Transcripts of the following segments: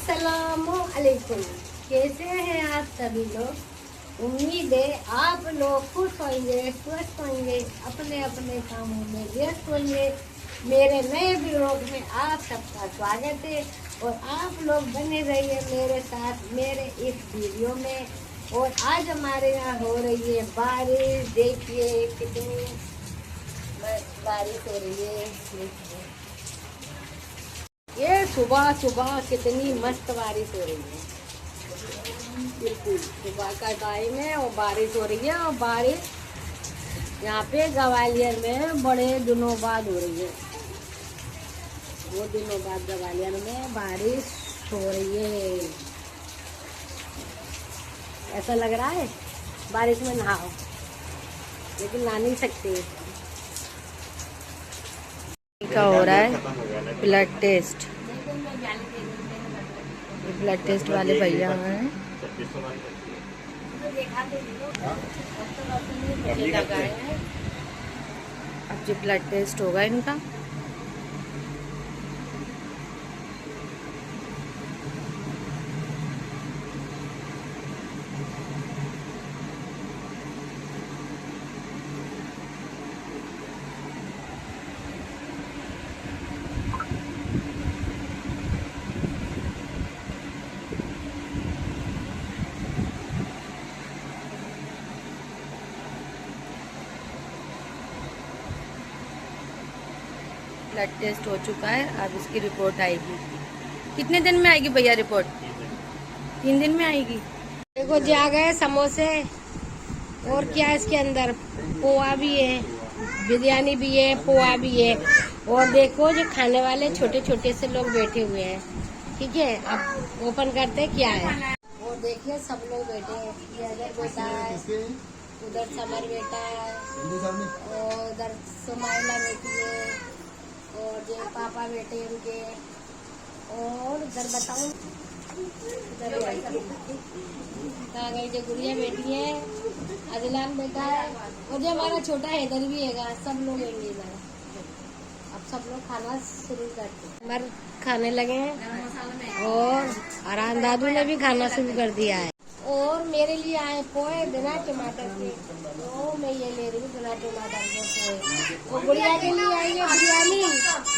अस्सलामुअलैकुम। कैसे हैं आप सभी लोग? उम्मीद है आप लोग खुश होंगे, स्वस्थ होंगे, अपने अपने कामों में व्यस्त होंगे। मेरे नए ब्लॉग में आप सबका स्वागत है और आप लोग बने रहिए मेरे साथ मेरे इस वीडियो में। और आज हमारे यहाँ हो रही है बारिश। देखिए कितनी बारिश हो रही है। ये सुबह सुबह कितनी मस्त बारिश हो रही है। बिल्कुल सुबह का टाइम है और बारिश हो रही है। और बारिश यहाँ पे ग्वालियर में बड़े दिनों बाद हो रही है। वो दिनों बाद ग्वालियर में बारिश हो रही है। ऐसा लग रहा है बारिश में नहाओ, लेकिन नहा नहीं सकते। का हो रहा है ब्लड टेस्ट। ब्लड टेस्ट वाले भैया हैं। अब जो ब्लड टेस्ट होगा इनका। ब्लड टेस्ट हो चुका है, अब इसकी रिपोर्ट आएगी। कितने दिन में आएगी भैया रिपोर्ट? 3 दिन में आएगी। देखो जी आ गए समोसे। और क्या इसके अंदर पोहा भी है, बिरयानी भी है, पोहा भी है। और देखो जो खाने वाले छोटे छोटे से लोग बैठे हुए हैं। ठीक है, अब ओपन करते क्या है। और देखिए सब लोग बैठे हैं। ये इधर बैठा है, उधर समर बैठा है, और उधर सुमाइला बैठी है, और जो पापा बेटे उनके। और इधर बताऊं, इधर कहाँ गई जो गुड़िया बेटी है, अजलान बेटा है, और जो हमारा छोटा हैदर भी हैगा। सब लोग होंगे इधर। अब सब लोग खाना शुरू करते हैं। मर खाने लगे हैं और आराम दादू ने भी खाना शुरू कर दिया है। और मेरे लिए आए पोहे बिना टमाटर के, तो मैं ये ले रही हूँ बिना टमाटर के पोहे। और गुड़िया के लिए आई है बिरयानी।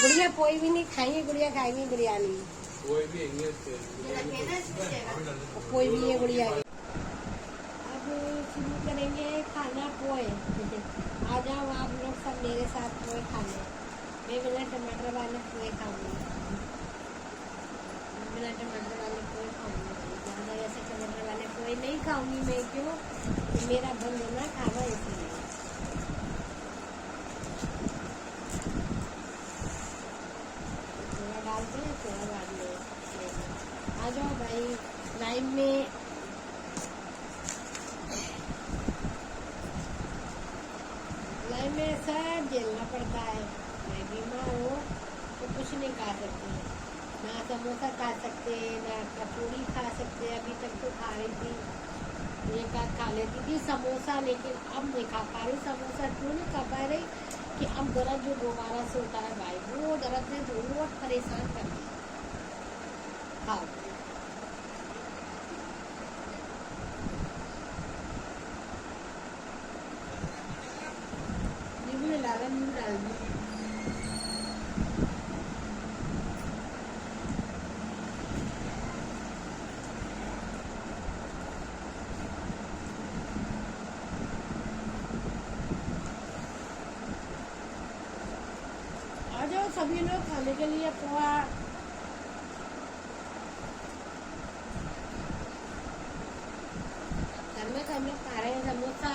गुड़िया पोहे भी नहीं खाएंगी, गुड़िया खाएंगी बिरयानी। पोहे भी है गुड़िया के। अब शुरू करेंगे खाना पोहे। आ जाओ आप लोग सब मेरे साथ पोहे खाने। मैं बिना टमाटर वाले पोहे खाऊंगी, बिना टमाटर वाले पोहे खाऊंगी। ज़्यादा वैसे टमाटर वाले पोहे नहीं खाऊंगी मैं, क्यों? तो मेरा बंद होना खाना इसलिए। थोड़ा डालते हैं, थोड़ा बाद में। आ जाओ भाई लाइव में। लाइव में सब झेलना पड़ता है। मैं बीमार हूँ तो कुछ नहीं खा सकती, ना समोसा खा सकते, ना कचौड़ी खा सकते। अभी तक तो खा रही थी, एक आध खा लेती थी समोसा, लेकिन अब नहीं खा पा रही समोसा। क्यों नहीं खा पा रही? कि अब दर्द जो दोबारा से होता है भाई, वो दर्द ने बहुत परेशान कर दिया। खाओ नींबू डाला, नींबू डाल दी। आ जाओ सभी लोग खाने के लिए पोहा। हम लोग खा रहे हैं समोसा,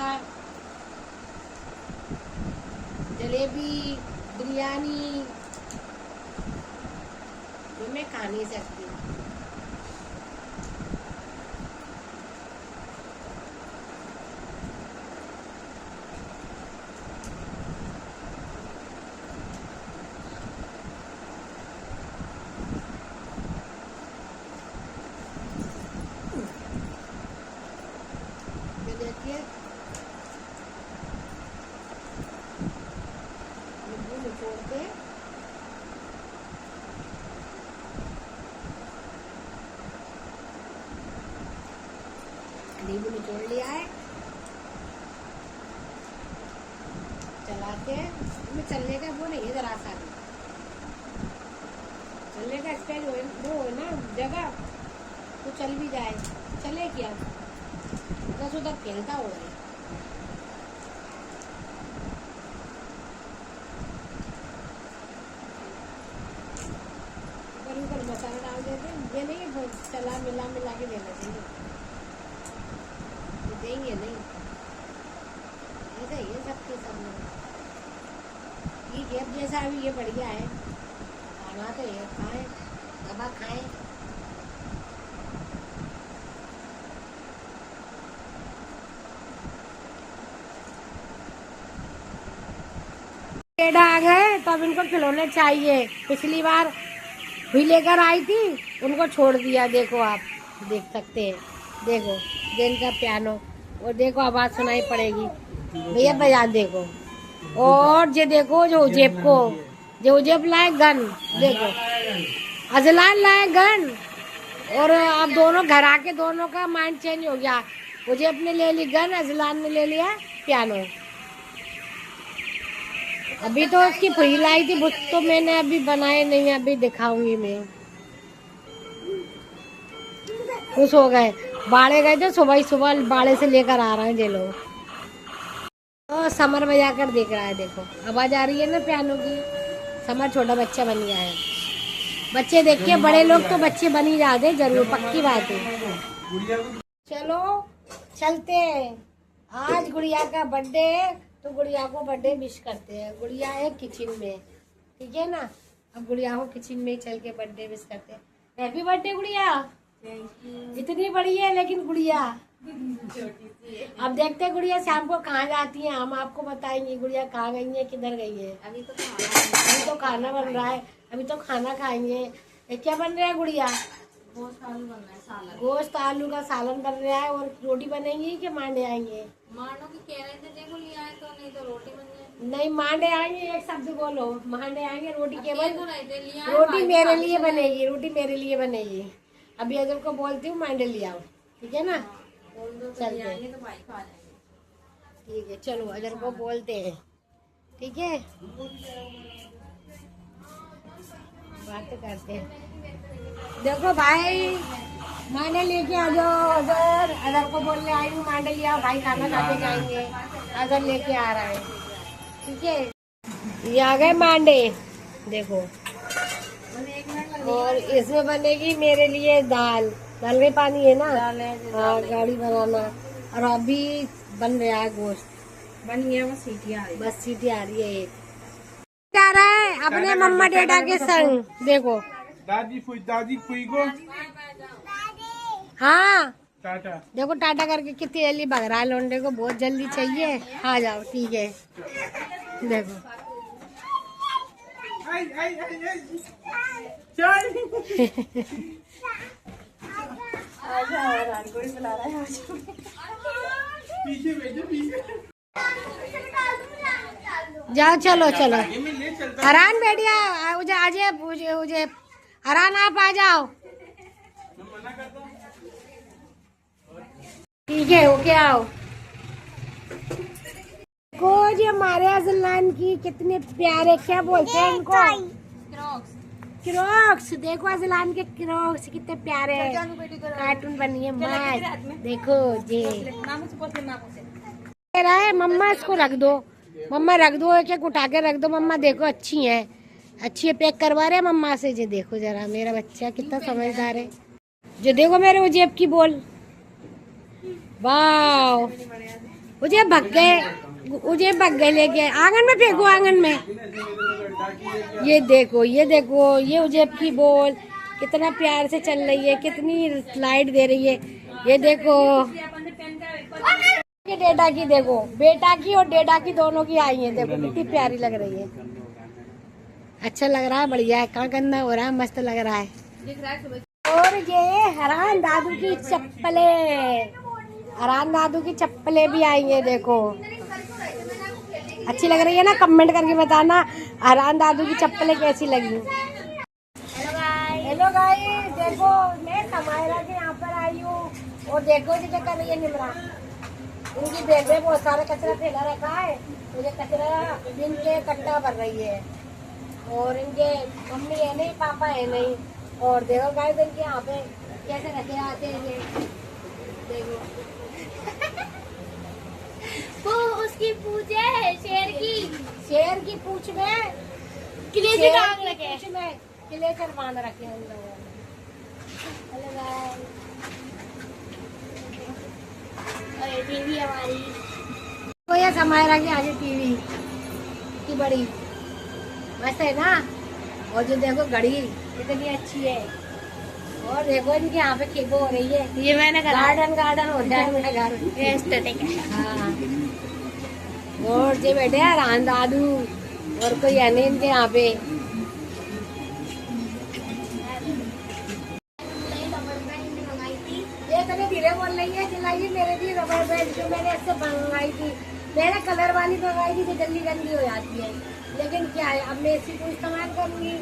जलेबी, बिरयानी, जो मैं खा नहीं सकती। देखिए निचोड़ के नींबू निचोड़ लिया है, चलाते हैं। इसमें चलने का वो नहीं है, जरा सा चलने का स्टेज वो है ना जगह, तो चल भी जाए, चले क्या बस उधर खेलता हो रहा है। ऊपर मसाला डाल देते हैं, ये नहीं चला मिला के देना चाहिए, देंगे नहीं, ऐसा ही है सबके सामने। ठीक है, अब जैसा अभी ये बढ़िया है, खाना तो ये खाएं, दबा खाएं। पेड़ आ गए तो अब इनको खिलौने चाहिए। पिछली बार हुई लेकर आई थी, उनको छोड़ दिया। देखो आप देख सकते हैं, देखो गेंद का पियानो, और देखो आवाज सुनाई पड़ेगी भैया बजा, देखो। और ये देखो जो उजेब को, जो उजेब लाए गन, देखो अजलान लाए गन। और अब दोनों घर आके दोनों का माइंड चेंज हो गया, उजेब ने ले ली गन, अजलान ने ले लिया पियानो। अभी तो उसकी फुई लाई थी बुत, तो मैंने अभी बनाए नहीं, अभी दिखाऊंगी मैं। खुश हो गए, बाड़े गए थे सुबह ही, सुबह बाड़े से लेकर आ रहे हैं ये लोग। तो समर बजा कर देख रहा है, देखो आवाज आ रही है ना पियानो की। समर छोटा बच्चा बन गया है। बच्चे देख के बड़े लोग तो बच्चे बन ही जाते जरूर, पक्की बात है। चलो चलते हैं, आज गुड़िया का बर्थडे है तो गुड़िया को बर्थडे विश करते हैं। गुड़िया है किचन में, ठीक है ना, अब गुड़िया को किचन में चल के बर्थडे विश करते हैं। हैप्पी बर्थडे गुड़िया, इतनी बड़ी है लेकिन गुड़िया। अब देखते हैं गुड़िया शाम को कहाँ जाती है, हम आपको बताएंगे गुड़िया कहाँ गई है, किधर गई है। अभी तो खाना बन रहा है, अभी तो खाना खाएंगे। क्या बन रहा है गुड़िया? गोश्त आलू बन रहा है, सालन। गोश्त आलू का सालन बन रहा है, और रोटी बनेगी कि मांडे आएंगे? मांडो की कह रहे थे, देखो लिया है तो, नहीं तो रोटी बन जाए। नहीं मांडे आएंगे, एक शब्द बोलो, मांडे आएंगे। रोटी केवल रोटी मेरे लिए बनेगी, रोटी मेरे लिए बनेगी। अभी अजर को बोलती हूँ मांडे ले आओ, ठीक है ना, चलते हैं। ठीक है चलो अजर को बोलते हैं, ठीक है, बात करते हैं। देखो भाई मांडे लेके आ जाओ, अजर अजर को बोलने आई हूँ मांडे ले आओ भाई, खाना खाते जाएंगे। अजर लेके आ रहा है, ठीक है। ये आ गए मांडे, देखो, और इसमें बनेगी मेरे लिए दाल। दाल में पानी है ना, हाँ गाड़ी बनाना। और अभी बन रहा है गोश्त, बन गया, बस सीटी आ रही है, बस सीटी आ रही है। एक आ रहा है अपने मम्मा डेडा के संग, देखो दादी फुई को, हाँ टाटा, देखो टाटा करके कितनी जल्दी भग रहा है लोंडे को, बहुत जल्दी चाहिए। आ जाओ, ठीक है, देखो जाओ, चलो चलो हरान बैठिया, मुझे हरान आप आ जाओ, ठीक है, ओके आओ। को जो हमारे अजलान की कितने प्यारे, क्या बोलते हैं इनको, क्रॉक्स। देखो अजलान के क्रॉक्स कितने प्यारे हैं, कार्टून बनी है मस्त। देखो जी कह रहा है मम्मा इसको रख दो, मम्मा रख दो, एक उठा के रख दो मम्मा, देखो अच्छी है, अच्छी है, पैक करवा रहे हैं मम्मा से। जी देखो जरा मेरा बच्चा कितना समझदार है। जो देखो मेरे उजेब की बोल, वाह उजेब भग गए, उजेब भग गए लेके आंगन में, फेंको आंगन में। ये देखो ये उजेब की बॉल कितना प्यार से चल रही है, कितनी लाइट दे रही है। ये देखो डेटा की, देखो बेटा की और डेटा की दोनों की आई है, देखो कितनी प्यारी लग रही है। अच्छा लग रहा है, बढ़िया है, कहाँ गंदा हो रहा है, मस्त लग रहा है। और ये हरान दादू की चप्पले, हरान दादू की चप्पलें भी आई है, देखो अच्छी लग रही है ना, कमेंट करके बताना हरान दादू की चप्पलें कैसी लगी। हेलो गाइस, देखो मैं समायरा के यहाँ पर आई हूँ, और देखो जी क्या कर रही है निमरा, इनकी बैग में बहुत सारा कचरा फैला रखा है, तो ये कचरा इनके कट्टा भर रही है। और इनके मम्मी है नहीं, पापा है नहीं। और देखो गाइस इनके यहाँ पे कैसे रखे आते हैं ये, देखो। वो उसकी पूछ है शेर की। शेर की पूंछ में किलेचे टांग रखे हैं। पूंछ में क्लेचर बांध रखे हैं इन लोगों ने। हेलो गाइस, और टीवी हमारी। तो ये समाये रखी आज टीवी की बड़ी मस्त है ना। और जो देखो घड़ी कितनी अच्छी है। और देखो इनके यहाँ पे खेबो हो रही है, ये मैंने करा। गार्डन हो रहा है मेरा घर। ये एस्थेटिक है। हाँ, और जो बैठे हैं रान दादू और कोई है नहीं इनके यहाँ पे। ये कभी धीरे बोल रही है, चिल्लाइए मेरे लिए रबर बैंड जो मैंने इससे मंगाई थी। मैंने कलर वाली मंगाई थी जो जल्दी गंदी हो जाती है, लेकिन क्या है अब मैं इसी को इस्तेमाल करूंगी।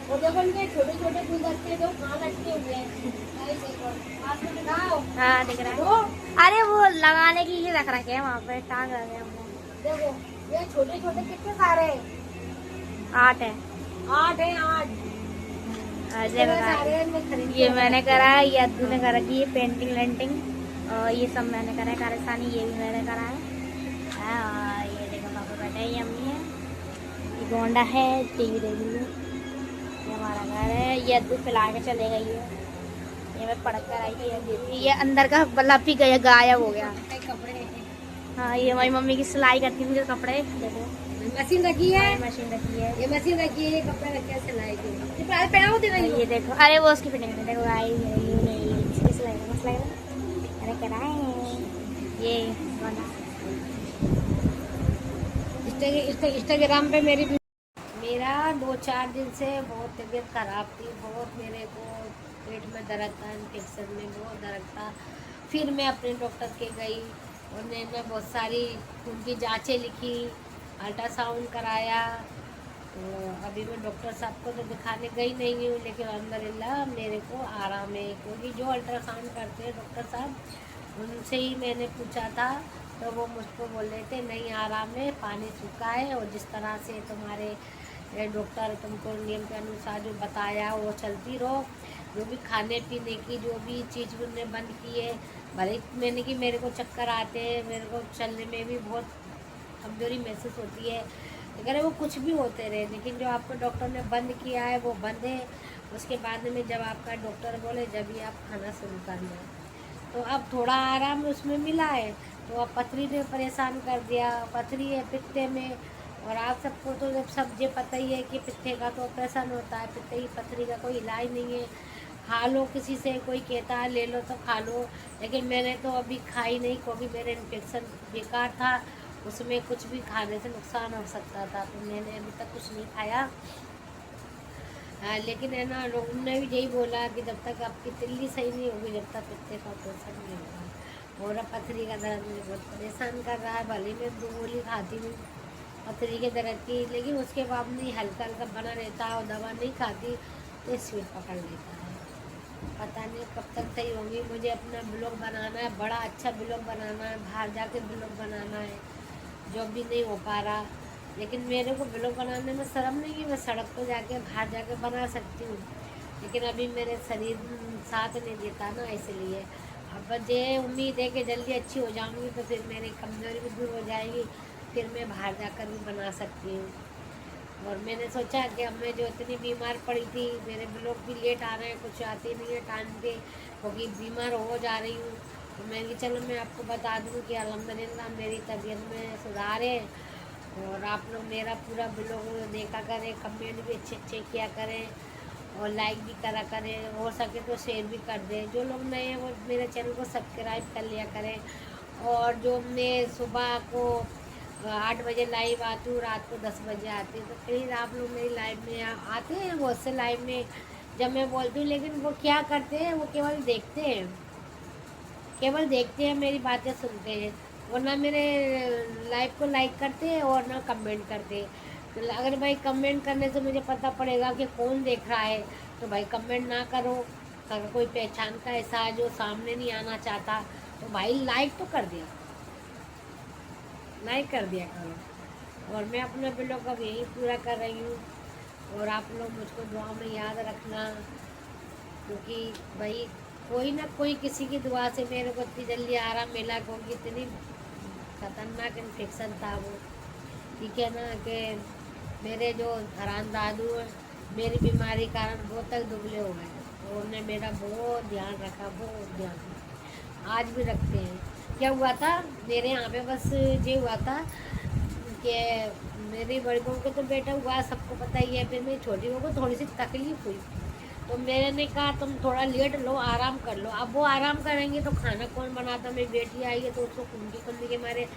और देखो इनके छोटे छोटे गुलदस्ते जो कहाँ लटके हुए हैं, आपको दिखाओ। हाँ दिख रहा है। वो अरे वो लगाने की ही रख रखे हैं वहाँ पे, टांग रखे हैं वो। देखो ये छोटे छोटे कितने सारे हैं, 8 है। 8 है 8। अजय बता। ये मैंने करा है, ये अद्दू ने करा की, ये पेंटिंग लेंटिंग और ये सब मैंने करा है। कारस्तानी ये भी मैंने करा है। और ये देखो पापा बैठे हैं, ये अम्मी है, ये गोंडा है, टीवी देख लो। ये हमारा घर है, ये अद्दू पिला के चले गई है। ये मैं पढ़ कर आई थी, ये अंदर का बल्ब ही गया, गायब हो गया। कपड़े हाँ ये हमारी मम्मी की सिलाई करती थी कपड़े। देखो मशीन रखी है, मशीन रखी है। ये मशीन रखी है, ये कपड़े रखे हैं सिलाई के। ये पहना होती है ये देखो, अरे वो उसकी फिटिंग में देखो आई इसकी सिलाई मस्त लग रहा है। अरे कराए ये इंस्टाग्राम पे मेरा 2-4 दिन से बहुत तबीयत खराब थी। बहुत मेरे को पेट में दर्द था, इन्फेक्शन में बहुत दर्द था। फिर मैं अपने डॉक्टर के गई और मैंने बहुत सारी उनकी जांचें लिखी, अल्ट्रासाउंड कराया। तो अभी मैं डॉक्टर साहब को तो दिखाने गई नहीं हूँ, लेकिन अल्हम्दुलिल्लाह मेरे को आराम है। क्योंकि जो अल्ट्रासाउंड करते हैं डॉक्टर साहब, उनसे ही मैंने पूछा था, तो वो मुझको बोल रहे थे नहीं आराम है, पानी सूखा है और जिस तरह से तुम्हारे डॉक्टर तुमको नियम के अनुसार जो बताया वो चलती रहो। जो भी खाने पीने की जो भी चीज़ उन्होंने बंद की है, भले मैंने कि मेरे को चक्कर आते हैं, मेरे को चलने में भी बहुत कमजोरी महसूस होती है, अगर वो कुछ भी होते रहे, लेकिन जो आपको डॉक्टर ने बंद किया है वो बंद है। उसके बाद में जब आपका डॉक्टर बोले जब भी आप खाना शुरू करना, तो अब थोड़ा आराम उसमें मिला है। तो अब पथरी ने परेशान कर दिया, पथरी है पित्ते में। और आप सबको तो जब सब ये पता ही है कि पित्ते का तो ऑपरेशन होता है, पित्ते की पथरी का कोई इलाज नहीं है। खा लो, किसी से कोई कहता है ले लो तो खा लो, लेकिन मैंने तो अभी खाई नहीं क्योंकि मेरा इन्फेक्शन बेकार था, उसमें कुछ भी खाने से नुकसान हो सकता था, तो मैंने अभी तक कुछ नहीं खाया। लेकिन है ना, लोगों ने भी यही बोला कि जब तक आपकी तिल्ली सही नहीं होगी जब तक पित्ते का ऑपरेशन नहीं होगा। और अब पथरी का दर्द मुझे बहुत परेशान कर रहा है। भले मैं 2 गोली खाती हूँ पथरी के दर्द की, लेकिन उसके बाद नहीं हल्का हल्का बना रहता है और दवा नहीं खाती तो स्पीड पकड़ लेता है। पता नहीं कब तक सही होंगी। मुझे अपना ब्लॉग बनाना है, बड़ा अच्छा ब्लॉग बनाना है, बाहर जाके ब्लॉग बनाना है, जो भी नहीं हो पा रहा। लेकिन मेरे को ब्लॉग बनाने में शर्म नहीं है, मैं सड़क पर जाके बाहर जाके बना सकती हूँ, लेकिन अभी मेरे शरीर साथ नहीं देता ना, इसलिए अब मुझे उम्मीद है कि जल्दी अच्छी हो जाऊँगी तो फिर मेरी कमज़ोरी भी दूर हो जाएगी, फिर मैं बाहर जाकर भी बना सकती हूँ। और मैंने सोचा कि अब मैं जो इतनी बीमार पड़ी थी, मेरे ब्लॉग भी लेट आ रहे हैं, कुछ आते नहीं है टाइम पे क्योंकि बीमार हो जा रही हूँ, तो मैं कि चलो मैं आपको बता दूँ कि अल्हम्दुलिल्लाह मेरी तबीयत में सुधार है। और आप लोग मेरा पूरा ब्लॉग देखा करें, कमेंट भी अच्छे अच्छे किया करें और लाइक भी करा करें, हो सके तो शेयर भी कर दें। जो लोग नए हैं वो मेरे चैनल को सब्सक्राइब कर लिया करें। और जो मैं सुबह को 8 बजे लाइव आती हूँ, रात को 10 बजे आती हूँ, तो प्लीज़ आप लोग मेरी लाइव में आते हैं बहुत से लाइव में जब मैं बोलती हूँ, लेकिन वो क्या करते हैं, वो केवल देखते हैं मेरी बातें सुनते हैं, और ना मेरे लाइव को लाइक करते हैं और ना कमेंट करते हैं। तो अगर भाई कमेंट करने से मुझे पता पड़ेगा कि कौन देख रहा है, तो भाई कमेंट ना करो, अगर कोई पहचान का ऐसा है जो सामने नहीं आना चाहता तो भाई लाइक तो कर दिया, लाइक कर दिया करो। और मैं अपने बिलों का यही पूरा कर रही हूँ, और आप लोग मुझको दुआ में याद रखना, क्योंकि भाई कोई ना कोई किसी की दुआ से मेरे को इतनी जल्दी आराम मिला, क्योंकि इतनी खतरनाक इन्फेक्शन था वो, ठीक है ना, कि मेरे जो हरान दादू हैं मेरी बीमारी के कारण बहुत तक दुबले हो गए, तो उन्होंने मेरा बहुत ध्यान रखा, बहुत ध्यान, आज भी रखते हैं। क्या हुआ था मेरे यहाँ पे, बस ये हुआ था कि मेरी बड़ी बहू को तो बेटा हुआ सबको पता ही है, फिर मेरी छोटी बहू को थोड़ी सी तकलीफ हुई, तो मैंने कहा तुम थोड़ा लेट लो, आराम कर लो। अब वो आराम करेंगे तो खाना कौन बनाता, मेरी बेटी आई है तो उसको कुंडी के मारे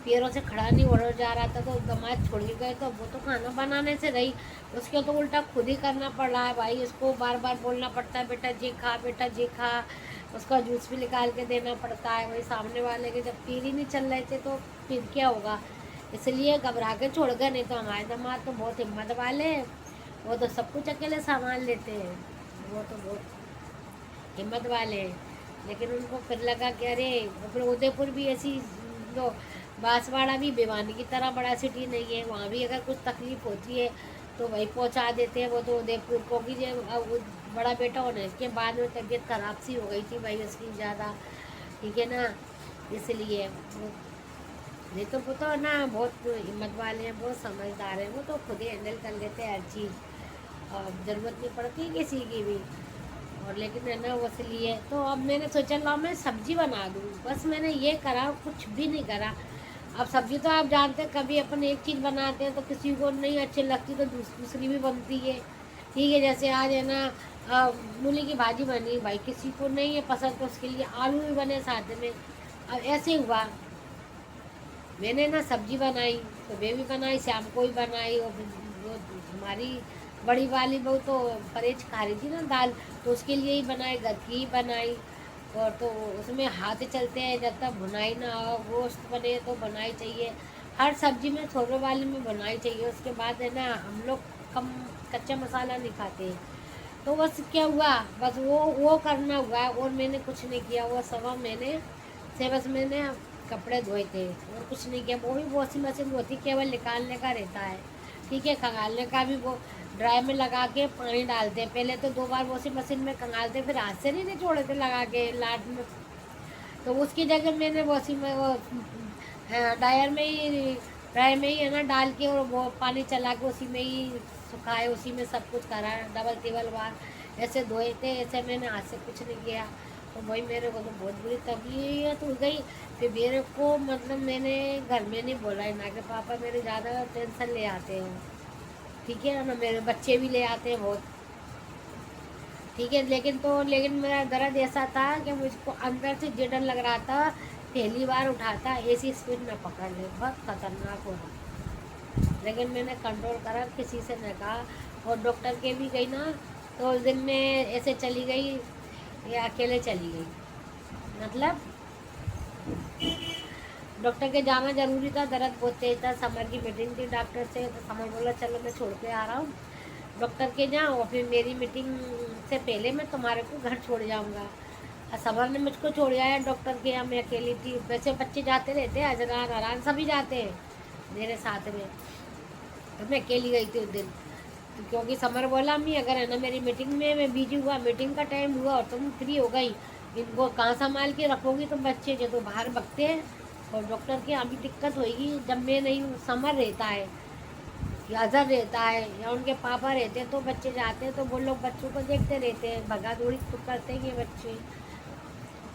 पैरों से खड़ा नहीं हो जा रहा था, तो दमाद छोड़ के गए, तो वो तो खाना बनाने से रही, उसके तो उल्टा खुद ही करना पड़ रहा है भाई, उसको बार बार बोलना पड़ता है बेटा जे खा, बेटा जे खा, उसका जूस भी निकाल के देना पड़ता है। वही सामने वाले के जब तीर ही नहीं चल रहे थे तो फिर क्या होगा, इसलिए घबरा के छोड़ गए। नहीं तो हमारे दमाद तो बहुत हिम्मत वाले हैं, वो तो सब कुछ अकेले संभाल लेते हैं, वो तो बहुत हिम्मत वाले हैं। लेकिन उनको फिर लगा कि अरे, फिर उदयपुर भी ऐसी जो बांसवाड़ा भी भिवानी की तरह बड़ा सिटी नहीं है, वहाँ भी अगर कुछ तकलीफ होती है तो वही पहुँचा देते हैं वो तो उदयपुर को। कि जो बड़ा बेटा होने के बाद में तबीयत खराब सी हो गई थी भाई उसकी ज़्यादा, ठीक है ना, इसलिए नहीं तो वो तो ना बहुत हिम्मत वाले हैं, बहुत समझदार हैं, वो तो खुद ही हैंडल कर लेते हैं हर चीज़, और ज़रूरत नहीं पड़ती किसी की भी। और लेकिन है ना वो इसलिए तो अब मैंने सोचा ला मैं सब्जी बना दूँ, बस मैंने ये करा, कुछ भी नहीं करा। अब सब्जी तो आप जानते हैं, कभी अपन एक चीज़ बनाते हैं तो किसी को नहीं अच्छी लगती तो दूसरी भी बनती है, ठीक है। जैसे आज है ना मूली की भाजी बनी, भाई किसी को नहीं है पसंद तो उसके लिए आलू भी बने साथ में। अब ऐसे हुआ, मैंने ना सब्जी बनाई तो वे भी बनाई, शाम को ही बनाई, और वो हमारी बड़ी वाली बहू तो परहेज खा रही थी ना दाल, तो उसके लिए ही बनाई, घर की ही बनाई। और तो उसमें हाथ चलते हैं, जब तक भुनाई ना हो, गोश्त बने तो बनाई चाहिए, हर सब्जी में छोटे वाली में बनाई चाहिए। उसके बाद है ना हम लोग कम कच्चा मसाला नहीं खाते, तो बस क्या हुआ, बस वो करना हुआ, और मैंने कुछ नहीं किया। वो सवा महीने से बस मैंने कपड़े धोए थे और कुछ नहीं किया, वो भी वॉशिंग मशीन होती, केवल निकालने का रहता है, ठीक है। खंगालने का भी वो ड्राई में लगा के पानी डालते हैं, पहले तो 2 बार वॉशिंग मशीन में खंगालते, फिर हाथ से नहीं निचोड़े थे लगा के लाट में, तो उसकी जगह मैंने वॉशिंग में वो ड्रायर में ही ड्राई में ही है ना डाल के, और वो पानी चला के उसी में ही सुखाए, उसी में सब कुछ करा, डबल टेबल बार ऐसे धोए थे, ऐसे मैंने हाथ से कुछ नहीं किया। तो वही मेरे को तो बहुत बुरी तबीयत हो गई, फिर मेरे को मतलब मैंने घर में नहीं बोला है ना कि पापा मेरे ज़्यादा टेंशन ले आते हैं, ठीक है ना, मेरे बच्चे भी ले आते हैं बहुत, ठीक है। लेकिन मेरा दर्द ऐसा था कि मुझको अंदर से जे डर लग रहा था, पहली बार उठाता ऐसी स्पीड में पकड़ ले, बहुत खतरनाक हो रहा। लेकिन मैंने कंट्रोल करा, किसी से न कहा, और डॉक्टर के भी गई ना तो उस दिन मैं ऐसे चली गई, ये अकेले चली गई, मतलब डॉक्टर के जाना जरूरी था, दर्द बहुत तेज था। समर की मीटिंग थी डॉक्टर से, तो समर बोला चलो मैं छोड़ के आ रहा हूँ डॉक्टर के जाऊँ, और फिर मेरी मीटिंग से पहले मैं तुम्हारे को घर छोड़ जाऊँगा। और समर ने मुझको छोड़ आया डॉक्टर के यहाँ, मैं अकेली थी। वैसे बच्चे जाते रहते हैं, अजरान अरान सभी जाते हैं मेरे साथ में, तो मैं अकेली गई थी उस दिन, तो क्योंकि समर बोला अम्मी अगर है ना मेरी मीटिंग में मैं बिजी हुआ, मीटिंग का टाइम हुआ और तुम फ्री हो गई, इनको कहाँ संभाल के रखोगी तुम, बच्चे जो तो बाहर भगते हैं, और डॉक्टर के यहाँ भी दिक्कत होगी जब मैं नहीं हूँ। समर रहता है या अजहर रहता है या उनके पापा रहते हैं तो बच्चे जाते हैं, तो वो लोग बच्चों को देखते रहते हैं, भगा दौड़ी तो करते हैं ये बच्चे।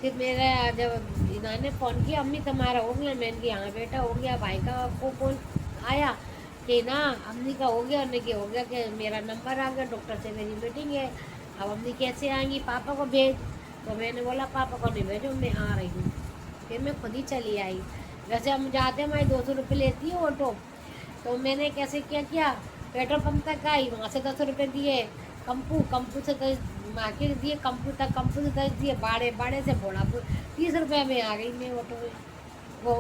फिर मेरा जब इन्होंने फ़ोन किया अम्मी तुम्हारा हो गया, मैंने कहा हाँ बेटा हो गया। भाई का को कॉल आया कि ना अम्मी का हो गया, उन्हें क्या हो गया कि मेरा नंबर आ गया, डॉक्टर से मेरी मीटिंग है, अब अम्मी कैसे आएंगी, पापा को भेज। तो मैंने बोला पापा को नहीं भेजो, मैं आ रही हूँ। फिर मैं खुद ही चली आई। वैसे हम जाते हैं, हमारी 200 रुपये लेती है ऑटो, तो मैंने कैसे क्या पेट्रोल पंप तक आई, वहाँ से 10 रुपये दिए, कंपू से 10 मार्केट दिए, कंपू से 10 दिए, बाड़े से भोड़ापुर 30 रुपये में आ गई मैं ऑटो में। वो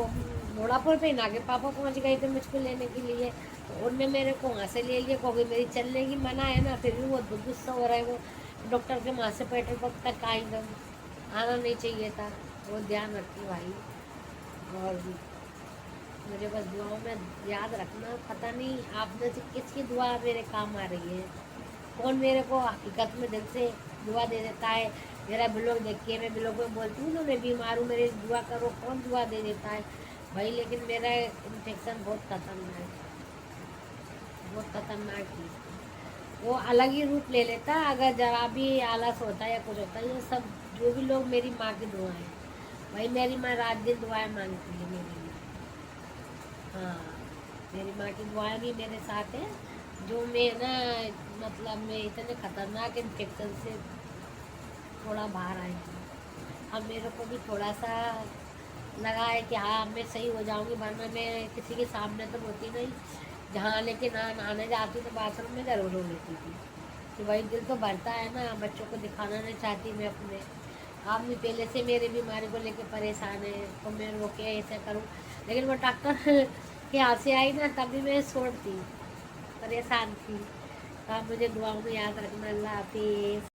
भोड़ापुर पे ना के पापा पहुँच गए थे मुझको लेने के लिए, तो उनने मेरे को वहाँ से ले लिया, क्योंकि मेरी चलने की मना है ना। फिर भी वो गुस्सा हो रहा है वो डॉक्टर के वहाँ से पेट्रोल पंप तक का एकदम आना नहीं चाहिए था। वो ध्यान रखती भाई। और मुझे बस दुआओं में याद रखना, पता नहीं आप में से किसकी दुआ मेरे काम आ रही है, कौन मेरे को हकीकत में दिल से दुआ दे देता है। मेरा ब्लॉग देख के मैं ब्लॉग में बोलती हूँ ना मैं बीमार हूँ मेरी दुआ करो, कौन दुआ दे देता है भाई। लेकिन मेरा इन्फेक्शन बहुत खतरनाक थी। वो अलग ही रूप ले लेता है अगर जरा भी आलस होता है या कुछ होता है। ये सब जो भी लोग मेरी माँ की दुआ है भाई, मेरी माँ रात दिन दुआएं मांगती है मेरे लिए। हाँ, मेरी माँ की दुआएं भी मेरे साथ है। जो मैं ना मतलब मैं इतने खतरनाक इन्फेक्शन से थोड़ा बाहर आई हूँ। अब मेरे को भी थोड़ा सा लगा है कि हाँ मैं सही हो जाऊंगी, वरना मैं किसी के सामने तो होती नहीं। जहाँ लेके आने जाती तो बाथरूम में ज़रूर रो लेती थी कि भाई दिल तो भरता है ना, बच्चों को दिखाना नहीं चाहती मैं अपने। आप भी पहले से मेरी बीमारी को लेके परेशान है तो मैं रोके ऐसे करूँ, लेकिन वो डॉक्टर के हाथ से आई ना तभी मैं छोड़ती, परेशान थी। तो आप मुझे दुआओं में याद रखना। अल्लाह हाफिज़।